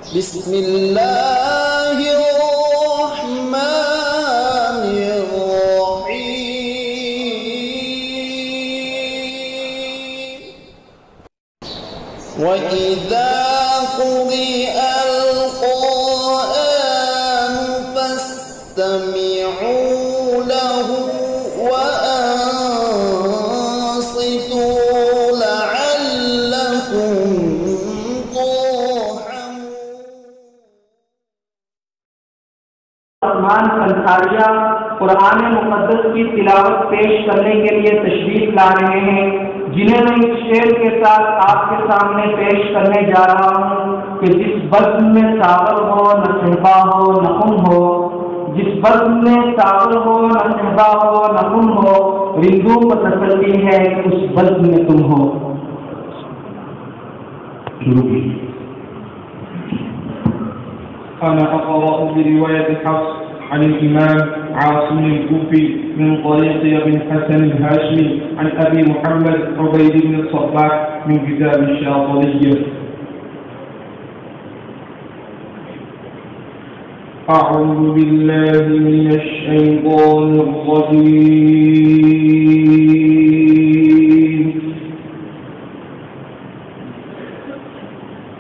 بسم الله الرحمن الرحيم وإذا قرئ القرآن فاستمعوا له وأنصتوا لعلكم अंसारिया कुरान मुक़द्दस की तिलावत पेश करने के लिए तशरीफ ला रहे हैं, जिन्हें मैं इस शेर के साथ आपके सामने पेश करने जा रहा हूँ कि जिस बज़्म में सागर हो न सहबा हो न खून हो, जिस बज़्म में सागर हो न सहबा हो न खून हो, रिंदों को तसल्ली है उस बज़्म में तुम हो। أنا أقرأ برواية حفص عن الإمام عاصم الكوفي من طريق ابن حسن الهاشمي عن أبي محمد عبيد بن الصباح من كتاب الشاطبية. أعوذ بالله من الشيطان الرجيم.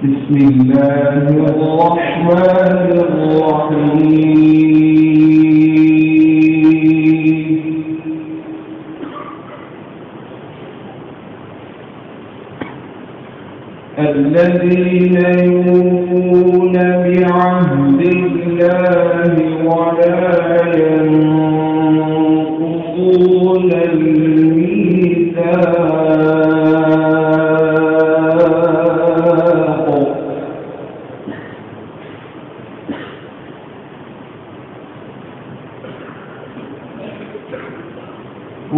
بسم الله الرحمن الرحيم. الذين يوفون بعهد الله ولا ينقضون الميثاق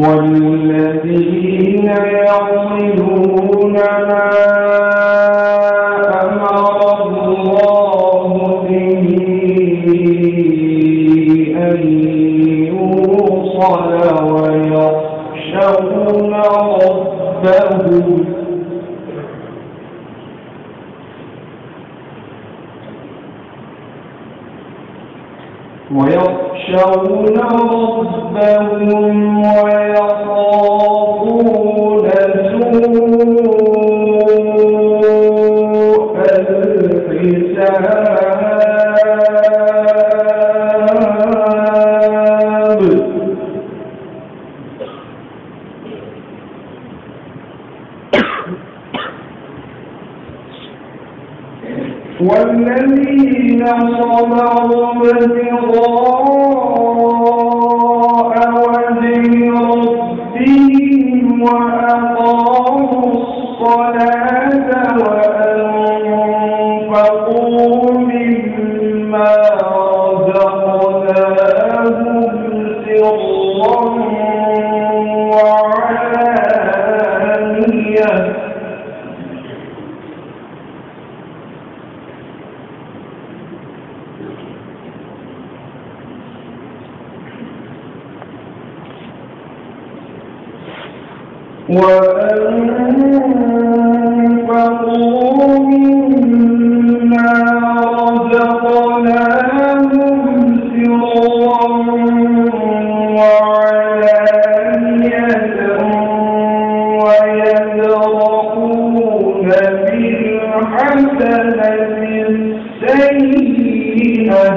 والذين يصلون ما أمر الله به أن يوصل ويخشون ربهم ويخافون سوء الحساب والذين صبروا ابتغاء وجه ربهم وأقاموا الصلاة وأنفقوا مما رزقناهم سرا وعلانية وأنفقوا مما رزقناهم سرا وعلانية ويدرؤون بالحسنة السيئة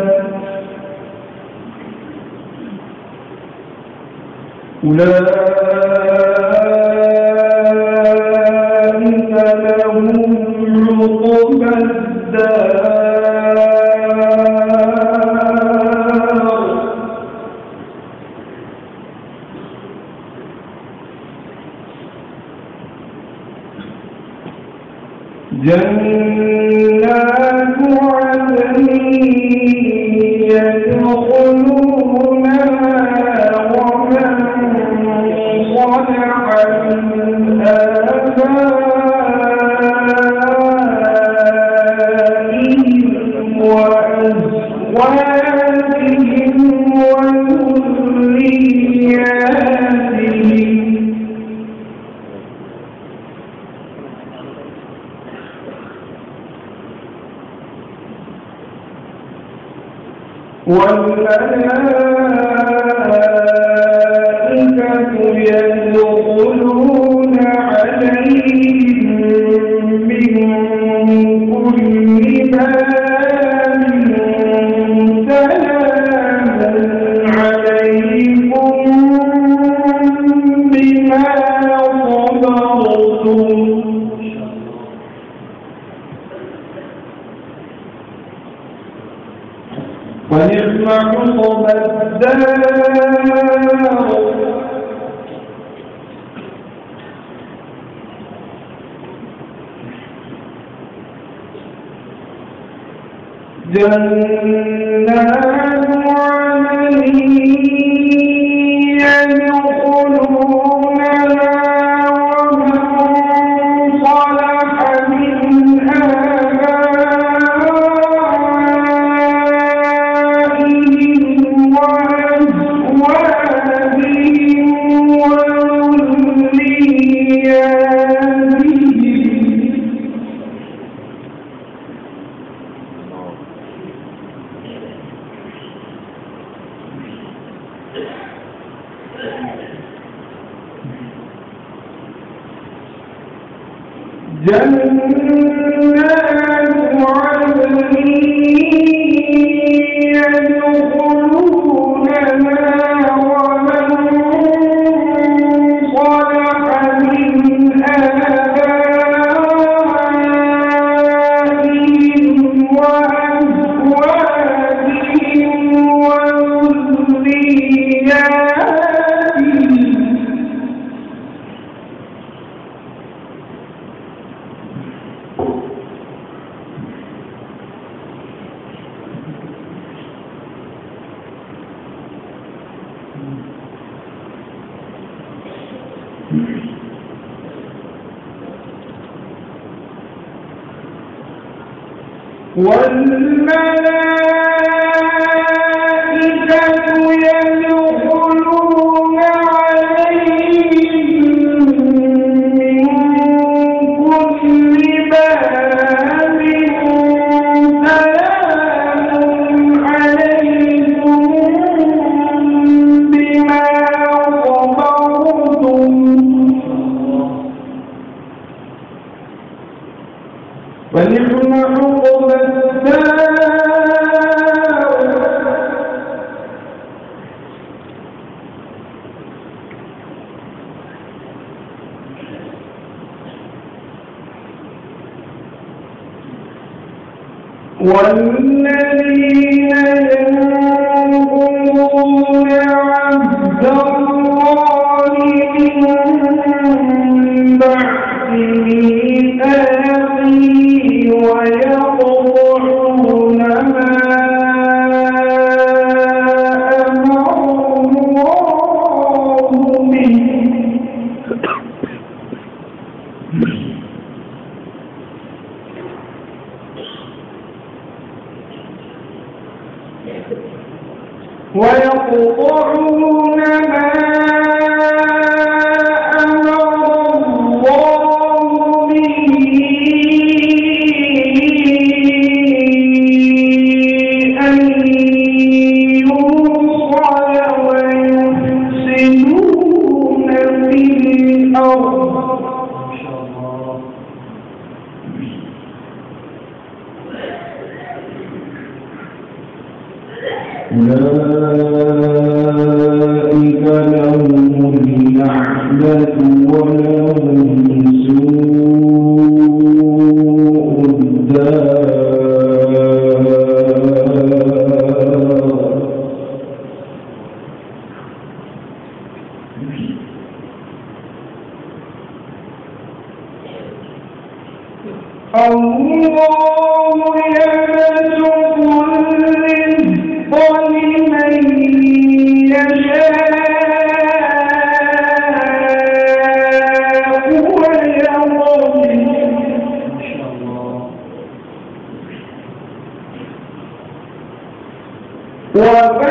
أولئك لهم عقبى الدار جنات عدن يدخلونها ومن صلح من آبائهم والملائكة يدخلون عليهم من كل باب سلام عليكم بما صبرتم ونعم عقبى الدار. جنات عدن يدخلونها ومن صلح من آبائهم وأزواجهم وذرياتهم جنات عدن يدخلونها ومن صلح من آبائهم وأزواجهم وذرياتهم والملائكة يدخلون عليهم من كل باب سلام عليكم بما صبرتم ونعم عقبى والذين ينقضون عهد الله من بعد ميثاقه ويقطعون ما أمر الله به ويقطعون ما أمر الله به أن يوصل ويفسدون في الأرض. أولئك لهم اللعنة ولهم سوء الدار. الله يبسط الرزق لمن يشاء ويقدر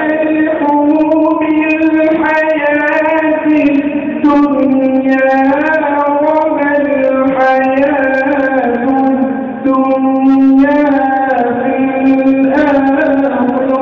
وفرحوا بالحياة الدنيا وما الحياة الدنيا في الآخرة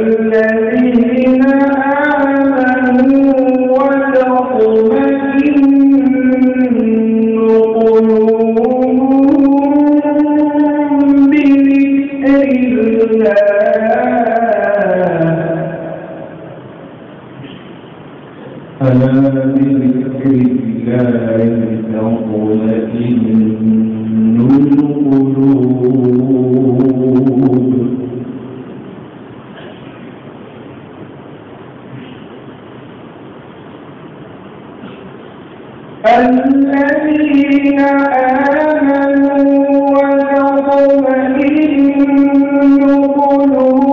الذين آمنوا وتطمئن قلوبهم بذكر الله ألا بذكر الله تطمئن القلوب الذين آمنوا وتطمئن قلوبهم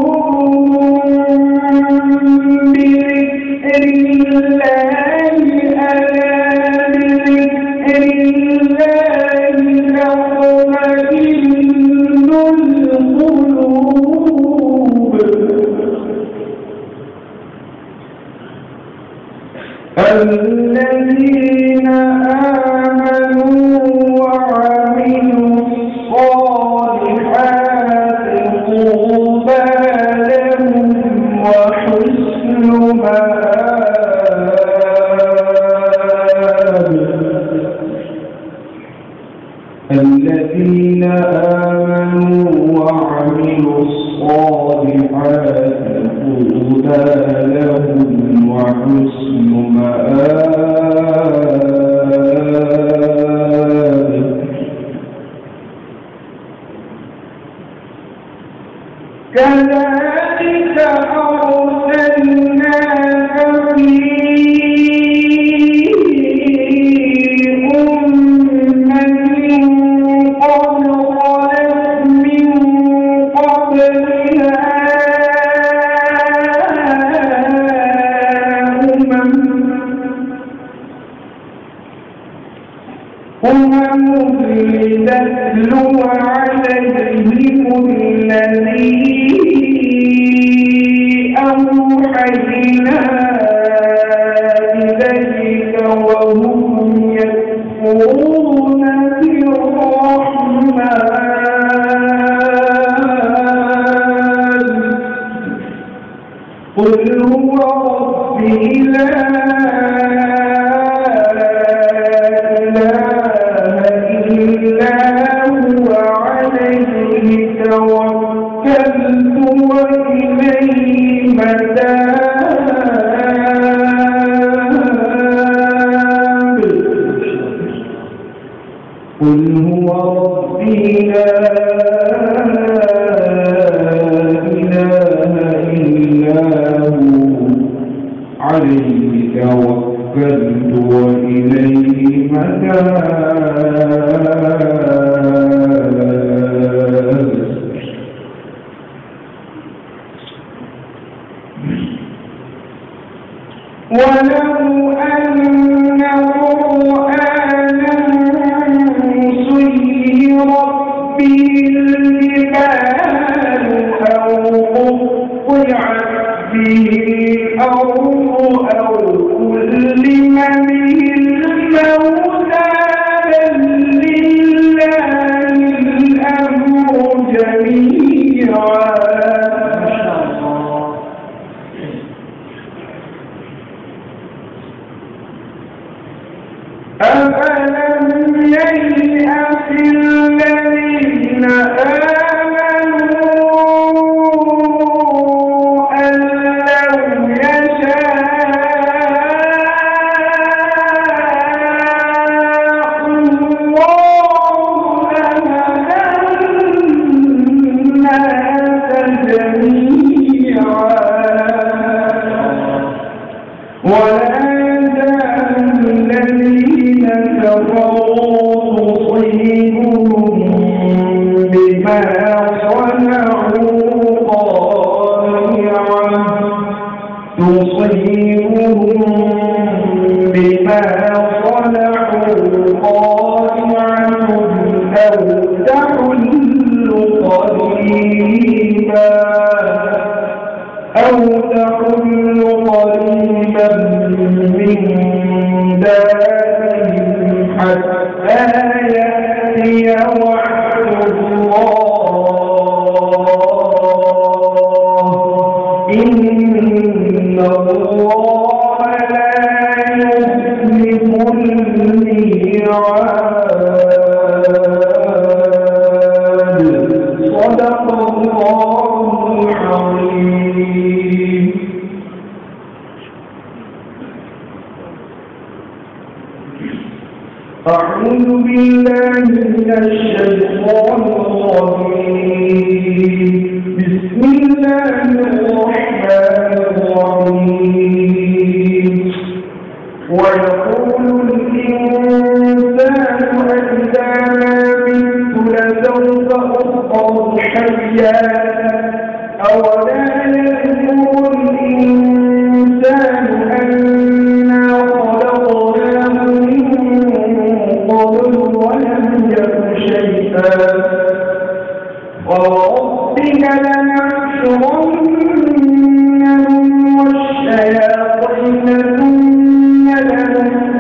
بذكر الله ألا بذكر الله تطمئن القلوب الذين آمنوا وعملوا الصالحات طوبى لهم وحسن مآب الذين آمنوا وعملوا الصالحات طوبى لهم وحسن مآب كذلك أرسلناك في أمة قد خلت من قبلها أمم لتتلو عليهم الذي أوحينا إليك وهم يكفرون بالرحمن قل هو ربي لا توكلت وإليه متاب قل هو ربي لا إله إلا هو عليه توكلت توكلت وإليه متاب. ولو أن قرآنا سيرت به الجبال أو قطعت به الأرض أو كلم به الموتى بل لله الأمر جميعا. أفلم ييأس الذين آمنوا أن لو يشاء الله لهدى الناس جميعا ولا الذين كفروا تصيبهم بما صنعوا قارعة أو تحل قريبا من دارهم حتى يأتي وعد الله إن الله لا يخلف الميعاد. صدق الله العظيم. أعوذ بالله من الشيطان الرجيم. بسم الله الرحمن الرحيم. ويقول الإنسان أإذا ما مت لسوف أخرج حيا أولا يذكر الإنسان أنا خلقناه من قبل ولم يك شيئا وربك لنحشرنهم والشياطين ثم لنحضرنهم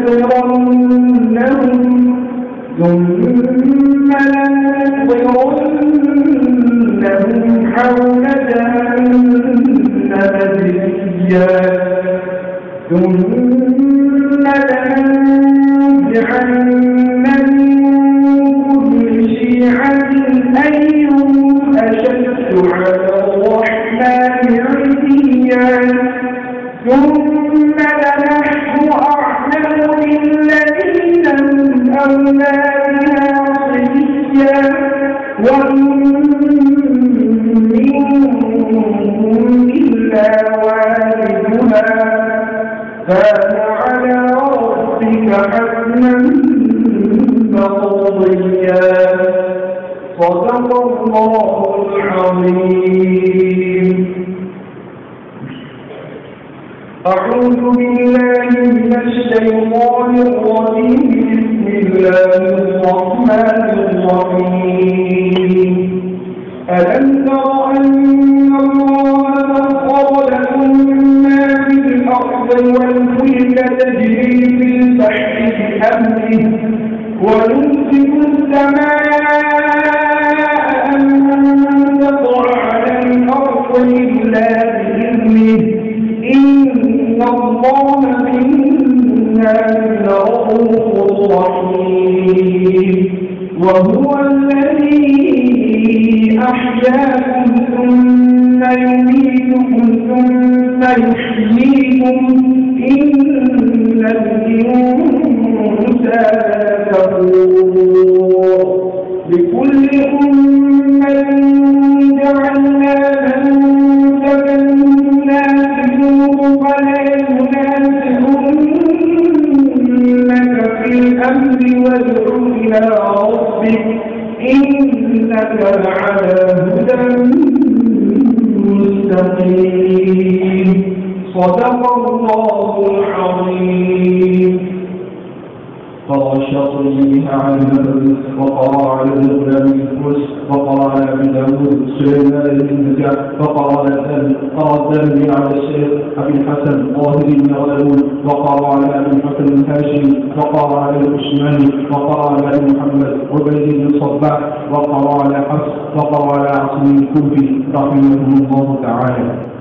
حول جهنم جثيا ثم لننزعن من كل شيعة أيهم أشد على الرحمن عتيا ثم لنحن أعلم بالذين هم أولى بها صليا وإن منكم إلا واردها كان على ربك حتما مقضيا. صدق الله العظيم. أعوذ بالله من الشيطان الرجيم. بسم الله الرحمن الرحيم. ألم تر أن الله سخر لكم ما في الأرض والفلك تجري في البحر بأمره ويمسك السماء أن تقع على الأرض إلا بإذنه إن الله بالناس لرؤوف رحيم. وهو الذي أحياكم ثم يميتكم ثم يحييكم إن الإنسان كفور. لكل أمة جعلنا منسكا يناسبهم فلا يناسبنهم وادع إلى ربك إنك لعلى هدى مستقيم. صدق الله العظيم. قرأ الشاطبي بها عن النبي وقرأ على الغلام الفرس وقرأ على ابي داود سليمان بن نجاح وقرأ الدم على الشيخ ابي الحسن طاهر بن غلول وقرأ على ابي الحسن الهاشمي وقرأ على العثماني وقرأ على ابي محمد عبيد بن الصباح وقرأ على حفص وقرأ على عاصم الكوفي رحمه الله تعالى.